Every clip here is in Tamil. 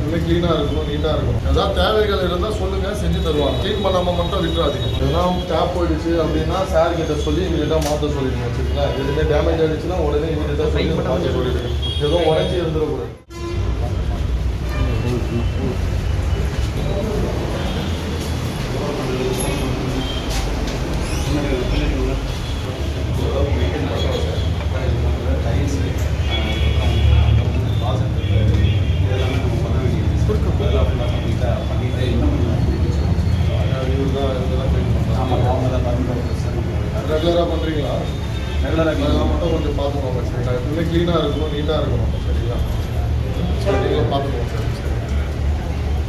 எப்பவுமே க்ளீனாக இருக்கணும், நீட்டாக இருக்கணும். ஏதாவது தேவைகள் இருந்தால் சொல்லுங்கள், செஞ்சு தருவாங்க. க்ளீன் பண்ணாமல் மட்டும் விட்டுறாதீங்க. எதனா டேப் போயிடுச்சு அப்படின்னா சார் கிட்ட சொல்லி இமீடியட்டாக மாற்ற சொல்லிடுங்க. வச்சுக்கலாம், எதுவுமே டேமேஜ் ஆகிடுச்சுன்னா உடனே இமீடியட்டாக சொல்லி மாற்ற சொல்லிடுங்க. எதுவும் உடஞ்சி இருந்துடக்கூடாது. ரெகுலராக பண்ணுறீங்களா? ரெகுலராக மட்டும் கொஞ்சம் பார்த்துக்கோங்க. சரிங்களா, எப்பவுமே க்ளீனாக இருக்கணும், நீட்டாக இருக்கணும். சரிங்களா, சரி, நீங்களும் பார்த்துக்கோங்க. சரி சரி,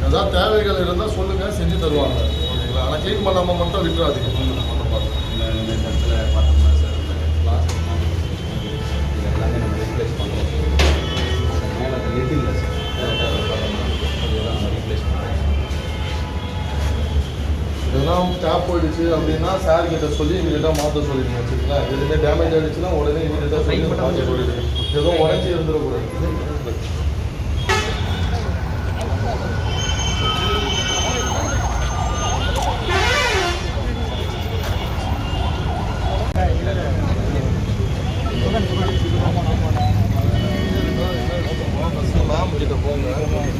ஏதாவது தேவைகள் இருந்தால் சொல்லுங்கள், செஞ்சு தருவாங்க. ஓகேங்களா, ஆனால் க்ளீன் பண்ணாமல் மட்டும் விட்டுறாதீங்க. மட்டும் பார்த்து இந்த இடத்துல பார்த்தோம்னா சார் இந்த கிளாஸ் இது எல்லாமே நம்ம ரீப்ளேஸ் பண்ணுறோம். மேலே அது லிட் இல்லை சார், பார்த்தோம்னா அதெல்லாம் நம்ம ரீப்ளேஸ் பண்ணுறோம். எதனா டேப் போயிடுச்சு அப்படின்னா சார் கிட்ட சொல்லி இமீடியட்டாக மாற்ற சொல்லிடுங்க. வச்சுக்கலாம், எதுவுமே டேமேஜ் ஆகிடுச்சுன்னா உடனே இமீடியட்டாக சொல்லி மாற்ற சொல்லிடுங்க. எதுவும் உடஞ்சி இருந்துடக்கூடாது. மேம் கிட்ட போங்க,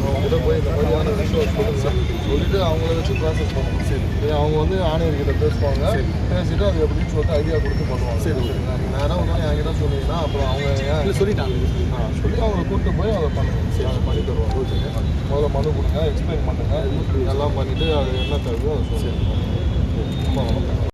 அவங்ககிட்ட போய் இந்த மாதிரியான விஷயம் சொல்லிட்டு அவங்கள வச்சு ப்ராசஸ் பண்ணுவோம். சரி, அவங்க வந்து ஆணையர்கிட்ட பேசுவாங்க. பேசிட்டு அது எப்படின்னு சொல்லிட்டு ஐடியா கொடுத்து பண்ணுவாங்க. சரி, சரிங்களா, நீங்கள் நேராக வந்து என்கிட்ட சொன்னீங்கன்னா அப்புறம் அவங்க சொல்லிட்டாங்க சொல்லி அவங்களை கூப்பிட்டு போய் அதை பண்ணுங்க. சரி, அதை பண்ணி தருவாங்க. ஓகேங்க, முதல்ல மனு கொடுங்க, எக்ஸ்பிளைன் பண்ணுங்கள், எல்லாம் பண்ணிவிட்டு அது என்ன தேவையோ அதை சொல்லுங்கள். ரொம்ப வணக்கம்.